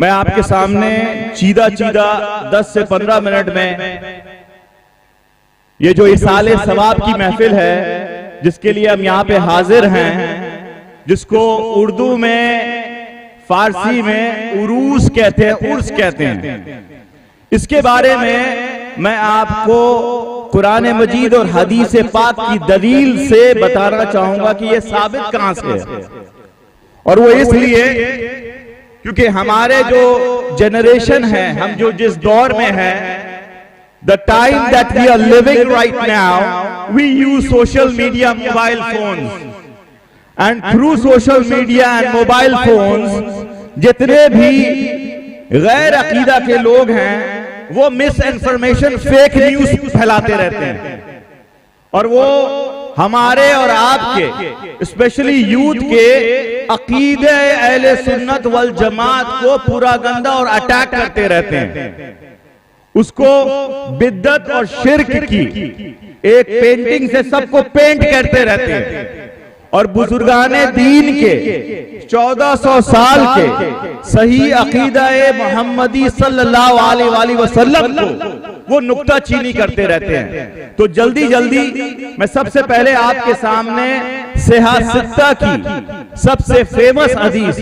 मैं आपके सामने चीदा 10 से 15 मिनट में ये जो इसाले सवाब की महफिल है जिसके लिए हम यहाँ पे हाजिर हैं, जिसको उर्दू में फारसी में उरूस कहते हैं, उर्स कहते हैं, इसके बारे में मैं आपको कुरान मजीद और हदीस पाक की दलील से बताना चाहूंगा कि ये साबित कहां से है। और वो इसलिए क्योंकि हमारे जो जनरेशन है, हम जो जिस दौर में है, the time that we are living right now, we use social media, mobile phones, and through social media and mobile phones जितने भी गैर अकीदा के लोग हैं वो मिस इन्फॉर्मेशन, फेक न्यूज फैलाते रहते हैं और वो हमारे और आपके स्पेशली यूथ के अकीदे अहले सुन्नत वल जमात को पूरा गंदा और अटैक करते रहते हैं। उसको बिद्दत और शिर्क की एक पेंटिंग से सबको पेंट करते रहते हैं और बुजुर्गाने दीन के 1400 साल के सही अकीदा मोहम्मदी सल्लल्लाहु अलैहि वसल्लम को वो नुक्ता चीनी करते रहते हैं। तो जल्दी जल्दी मैं सबसे पहले आपके सामने सिहाह सित्ता की सबसे फेमस हदीस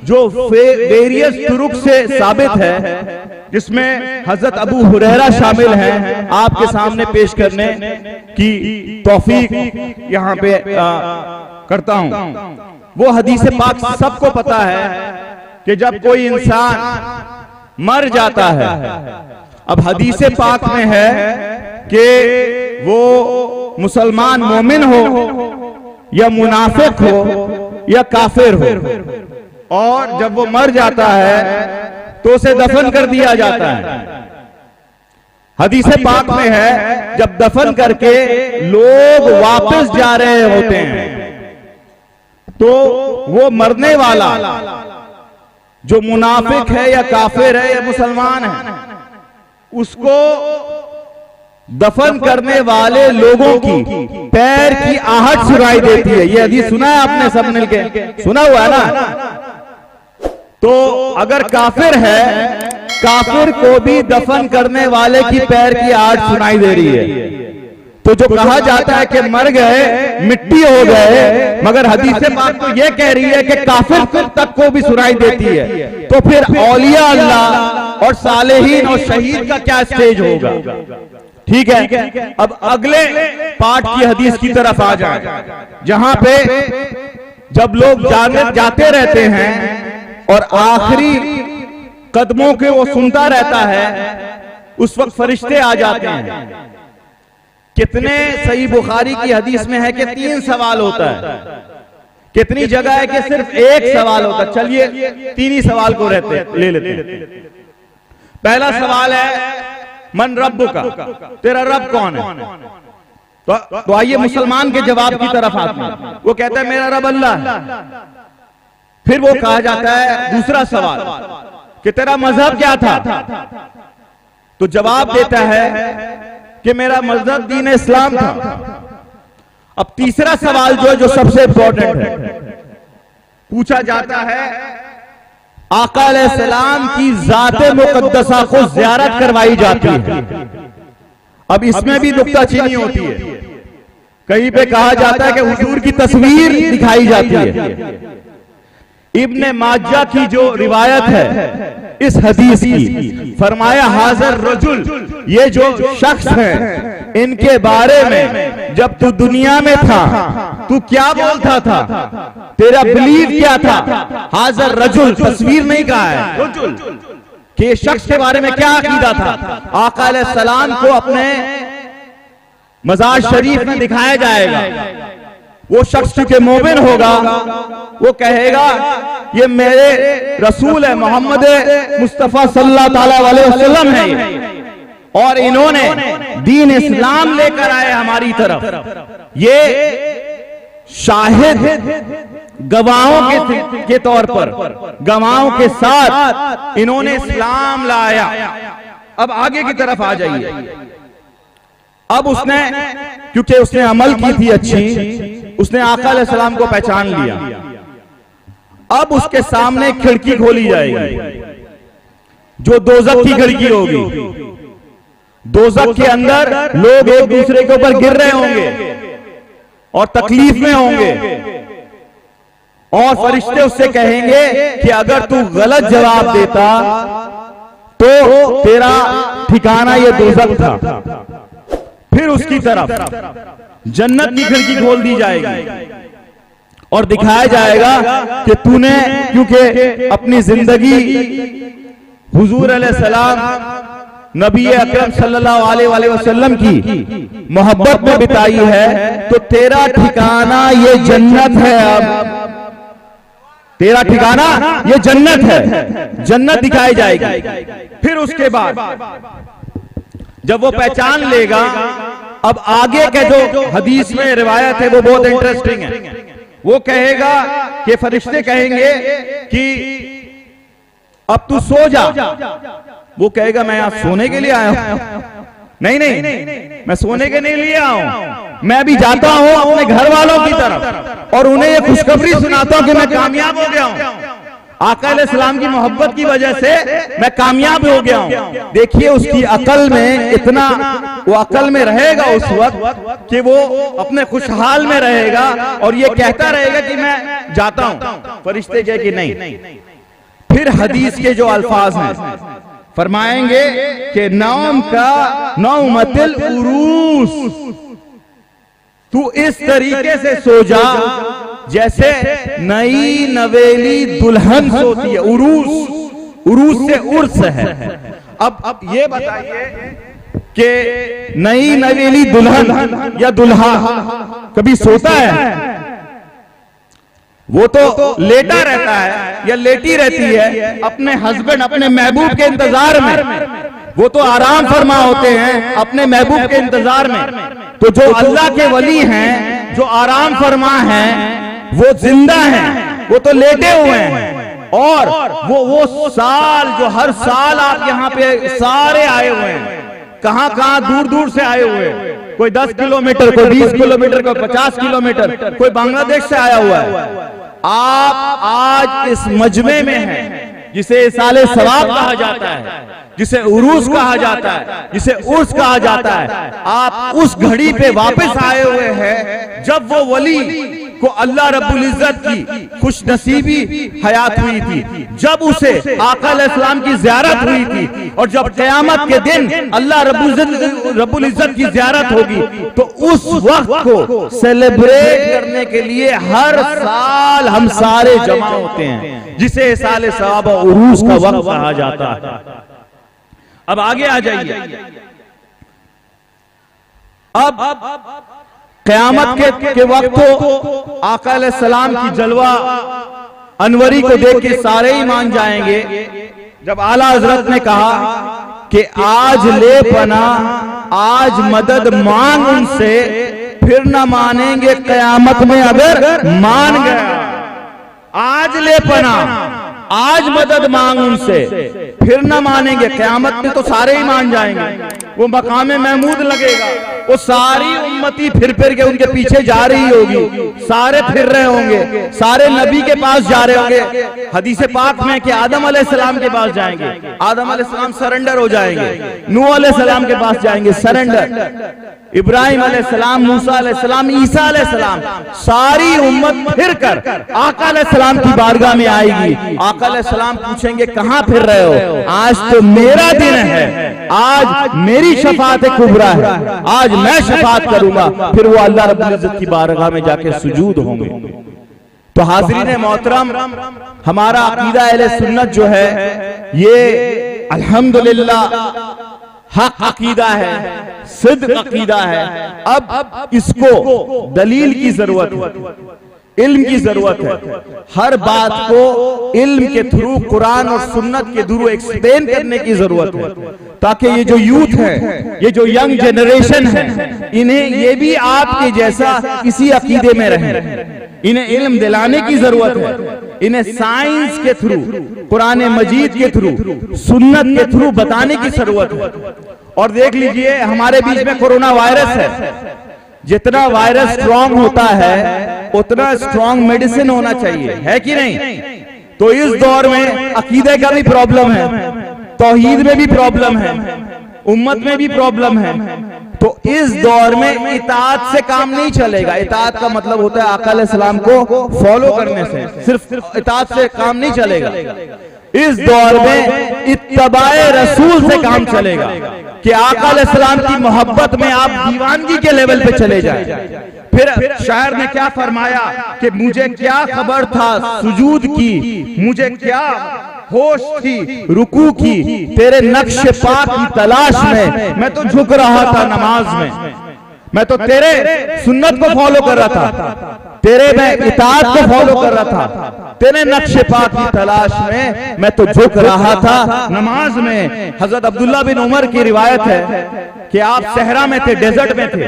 जो वेरियस तुरुक से साबित है, जिसमें हजरत अबू हुरैरा शामिल हैं, आपके सामने पेश करने की तौफीक यहाँ पे करता हूं। वो हदीस पाक सबको पता है कि जब कोई इंसान मर जाता है, अब हदीस पाक में है कि वो मुसलमान मोमिन हो या मुनाफिक हो या काफिर हो, और जब वो मर जाता है तो उसे दफन कर दिया जाता है। हदीस पाक में है जब दफन करके लोग वापस जा रहे होते हैं तो वो मरने वाला जो मुनाफिक है या काफिर है या मुसलमान है, उसको दफन करने वाले लोगों की पैर की आहट सुनाई देती है। ये हदीस सुना है आपने सब मिलके, सुना हुआ है ना? तो अगर काफिर है, काफिर को भी दफन करने वाले की पैर की आहट सुनाई दे रही है। तो जो कहा जाता है कि मर गए, मिट्टी हो गए, मगर हदीस पाक तो ये कह रही है कि काफिर तक को भी सुनाई देती है। तो फिर औलिया अल्लाह और सालेहीन और शहीद का क्या स्टेज होगा? ठीक है, अब अगले पार्ट की हदीस की तरफ आ जाए, जहां पे जब लोग जाते रहते हैं और आखिरी कदमों के वो सुनता रहता है, उस वक्त फरिश्ते आ जाते हैं। कितने सही बुखारी की हदीस में है कि 3 सवाल होता है, कितनी जगह है कि सिर्फ एक सवाल होता है। चलिए 3 ही सवाल को ले लेते हैं। पहला सवाल है मन रब्बुका, तेरा रब कौन है? तो आइए मुसलमान के जवाब की तरफ आते हैं। वो कहता है मेरा रब अल्लाह है। फिर वो कहा जाता है दूसरा सवाल कि तेरा मजहब क्या था? तो जवाब देता है कि मेरा मजहब दीन इस्लाम था। अब तीसरा सवाल जो सबसे इंपॉर्टेंट है, पूछा जाता है आका अलैहिस्सलाम की ज़ाते मुक़द्दसा को ज़ियारत करवाई जाती है। अब इसमें भी नुक्ताचीनी होती है। कहीं पे कहा जाता है कि हुजूर की तस्वीर दिखाई जाती है। इब्ने माजा की जो रिवायत है इस हदीस की, फरमाया हाज़र रजुल, ये जो शख्स है इनके बारे में जब तू दुनिया में था तू क्या बोलता था, तेरा बिलीव क्या था। हाजर रजुल, तस्वीर नहीं कहा है, रजुल के शख्स के बारे में क्या अकीदा था। आका अलैहिस्सलाम को अपने मज़ार शरीफ में दिखाया जाएगा। वो शख्स चूंकि मोमिन होगा, वो कहेगा ये मेरे रसूल है, मोहम्मद मुस्तफा सल्लल्लाहु अलैहि वसल्लम है और इन्होंने दीन इस्लाम लेकर आए हमारी तरफ। ये शाहिद गवाहों के तौर पर, गवाहों के साथ इन्होंने इस्लाम लाया। अब आगे की तरफ आ जाइए। अब उसने, क्योंकि उसने अमल की थी अच्छी, उसने आका अलैहिस्सलाम को पहचान लिया। अब उसके सामने खिड़की खोली जाएगी जो दोज़ख की खिड़की होगी। दोज़ख के अंदर लोग एक दूसरे के ऊपर गिर रहे होंगे और तकलीफ में होंगे, और फरिश्ते उससे कहेंगे कि अगर तू गलत जवाब देता तो तेरा ठिकाना ये दोज़ख था। फिर उसकी तरफ जन्नत की खिड़की खोल दी जाएगी और दिखाया जाएगा कि तूने, क्योंकि अपनी जिंदगी हुजूर अलैहिस्सलाम नबी अकरम सल्लल्लाहु अलैहि वसल्लम की मोहब्बत में बिताई है, तो तेरा ठिकाना ये जन्नत है। अब तेरा ठिकाना ये जन्नत है, जन्नत दिखाई जाएगी। फिर उसके बाद जब वो पहचान लेगा, अब आगे के जो हदीस में रिवायत है वो बहुत इंटरेस्टिंग है। वो कहेगा कि फरिश्ते कहेंगे कि अब तू सो जा। वो कहेगा मैं यहां सोने के लिए आया हूं। नहीं नहीं, मैं सोने के नहीं लिए आया हूं, मैं भी जाता हूं अपने घर वालों की तरफ और उन्हें ये खुशखबरी सुनाता हूं कि मैं कामयाब हो गया हूं। आका अलैहिस्सलाम की मोहब्बत की वजह से मैं कामयाब हो गया हूं। देखिए उसकी अकल में इतना, वो अकल में रहेगा उस वक्त कि वो अपने खुशहाल में रहेगा और ये कहता रहेगा कि मैं जाता हूं। फरिश्ते कहे कि नहीं। फिर हदीस के जो अल्फाज हैं फरमाएंगे कि नौम का नौमतिल उरूस, तू इस तरीके से सो जा जैसे नई नवेली दुल्हन सोती है। उरूस, उरूस से उर्स है। अब ये बताइए कि नई नवेली दुल्हन या दुल्हा कभी सोता है? वो तो लेटा रहता है या लेटी रहती है अपने हस्बैंड, अपने महबूब के इंतजार में। वो तो आराम फरमा होते हैं अपने महबूब के इंतजार में। तो जो अल्लाह के वली हैं, जो आराम फरमा हैं, वो जिंदा हैं, वो तो लेटे हुए हैं। और वो साल, जो हर साल आप यहाँ पे सारे आए हुए हैं, कहां कहां दूर दूर से आए हुए हैं। कोई 10 किलोमीटर, कोई 20 किलोमीटर, कोई 50 किलोमीटर, कोई बांग्लादेश से आया हुआ है। आप आज इस मजमे में हैं जिसे साले सवाब कहा जाता है, जिसे उरूस कहा जाता है, जिसे उर्स कहा जाता है। आप उस घड़ी पे वापस आए हुए हैं जब वो वली को अल्लाह रब्बुल इज्जत की खुश नसीबी हयात हुई थी, जब उसे आका अलैहिस्सलाम की ज़ियारत हुई थी। और जब क़यामत के दिन अल्लाह रब्बुल इज्जत की ज़ियारत होगी तो उस वक्त को सेलिब्रेट करने के लिए हर साल हम सारे जमा होते हैं, जिसे साले सवाब उरूस का वक्त कहा जाता है। अब आगे आ जाइए। अब क़यामत के वक्त को आका अलैहिस्सलाम की जलवा अनवरी को देख के सारे ही मान जाएंगे। जब आला हजरत ने कहा कि आज ले पना, आज मदद मांग उनसे, फिर न मानेंगे क़यामत में अगर मान गया। आज ले पना, आज मदद मांग उनसे, फिर न मानेंगे। क़यामत में तो सारे ही मान जाएंगे। वो मकामे महमूद लगेगा, वो सारी उम्मती फिर फिर के उनके पीछे जा रही होगी, सारे फिर रहे होंगे, सारे नबी के पास जा रहे होंगे। हदीस पाक में कि आदम अलैहिस्सलाम के पास जाएंगे, आदम अलैहिस्सलाम सरेंडर हो जाएंगे, नूह अलैहिस्सलाम के पास जाएंगे, सरेंडर, इब्राहिम अलैहिस्सलाम, मूसा अलैहिस्सलाम, ईसा अलैहिस्सलाम, सारी उम्मत फिर कर आका अलैहिस्सलाम की बारगाह में आएगी। आका अलैहिस्सलाम पूछेंगे कहां फिर रहे हो? आज तो मेरा दिन है, आज मेरी शफात कुबरा है, आज मैं शफात करूंगा, फिर वो अल्लाह रब्बुल इज्जत की बारगाह में जाके सुजूद होंगे। तो हाज़रीन मोहतरम, हमारा अकीदा अहले सुन्नत जो है ये अल्हम्दुलिल्लाह हक अकीदा है, सिद्क़ अकीदा है। अब इसको दलील की जरूरत है, इल्म की जरूरत है। हर बात को इल्म के थ्रू, कुरान और सुन्नत के थ्रू एक्सप्लेन करने की जरूरत है, ताकि ये जो यूथ है, ये जो यंग जनरेशन है, इन्हें ये भी आपके जैसा इसी अकीदे में रहे। इन्हें इल्म दिलाने की जरूरत है, इन्हें साइंस के थ्रू, कुरान मजीद के थ्रू, सुन्नत के थ्रू बताने की जरूरत है। और देख लीजिए, हमारे बीच में कोरोना वायरस है। जितना वायरस स्ट्रांग होता है उतना स्ट्रांग मेडिसिन होना चाहिए, है कि नहीं? तो इस दौर में अकीदे का भी प्रॉब्लम है, तौहीद में भी प्रॉब्लम है, उम्मत में भी प्रॉब्लम है। तो इस दौर में इताअत से काम नहीं चलेगा। इताअत का मतलब होता है आका अलैहिस्सलाम को फॉलो करने से, सिर्फ इताअत से काम नहीं चलेगा। इस दौर में इत्तबाए रसूल से काम चलेगा कि आका अलैहिस्सलाम की मोहब्बत में आप दीवानगी के लेवल पे चले जाए। फिर शायर ने क्या फरमाया कि मुझे क्या खबर था सुजूद की, मुझे क्या होश थी रुकू की, तेरे नक्श पाक की तलाश में मैं तो झुक रहा था नमाज में। मैं तो तेरे सुन्नत को फॉलो कर रहा था, तेरे मैं इताअत को फॉलो कर रहा था, तेरे नक्श पाक की तलाश में मैं तो झुक रहा था नमाज में। हजरत अब्दुल्ला बिन उमर की रिवायत है कि आप सहरा में थे, डेजर्ट में थे,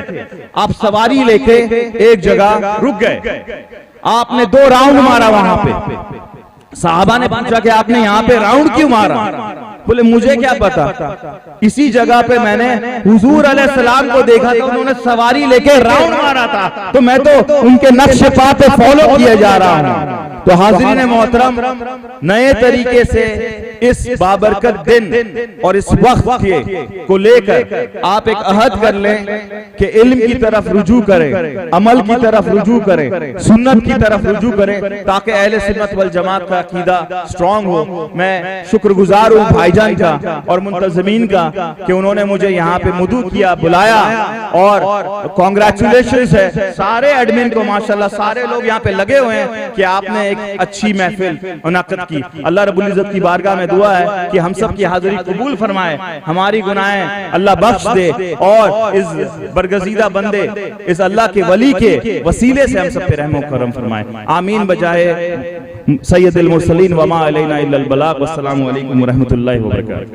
आप सवारी लेके एक जगह रुक गए, आपने 2 राउंड मारा वहां पे। साहबा ने पूछा कि आपने यहाँ पे राउंड क्यों मारा? बोले मुझे क्या पता, इसी जगह पे मैंने हुजूर अलैहिस्सलाम को देखा था, उन्होंने सवारी लेके राउंड मारा था, तो मैं तो उनके नक्श पा पे फॉलो किए जा रहा हूँ। तो हाज़रीन मोहतरम, नए तरीके से इस बाबरकत दिन और इस वक्त के को लेकर आप एक अहद कर लें कि इल्म की तरफ रुजू करें, अमल की तरफ रुजू करें, सुन्नत की तरफ रुजू करें, ताकि अहले सुन्नत वल जमात का अकीदा स्ट्रांग हो। मैं शुक्रगुजार हूँ भाईजान का और मुंतज़मीन का कि उन्होंने मुझे यहाँ पे मदू किया, बुलाया, और कॉन्ग्रेचुलेशंस है सारे एडमिन को, माशाल्लाह सारे लोग यहाँ पे लगे हुए हैं कि आपने अच्छी महफिल मुनक्किद की। अल्लाह रब्बुल इज्जत की बारगाह में दुआ है कि हम सब की हाजिरी कबूल फरमाए, हमारी गुनाहें अल्लाह बख्श दे, और इस बरगज़ीदा बंदे, इस अल्लाह के वली के वसीले से हम सब पे रहम करम फरमाए। आमीन बजाए सैयदुल मुरसलीन वमा अलैना इल्लल बलाग। वस्सलामु अलैकुम व रहमतुल्लाहि व बरकातहू।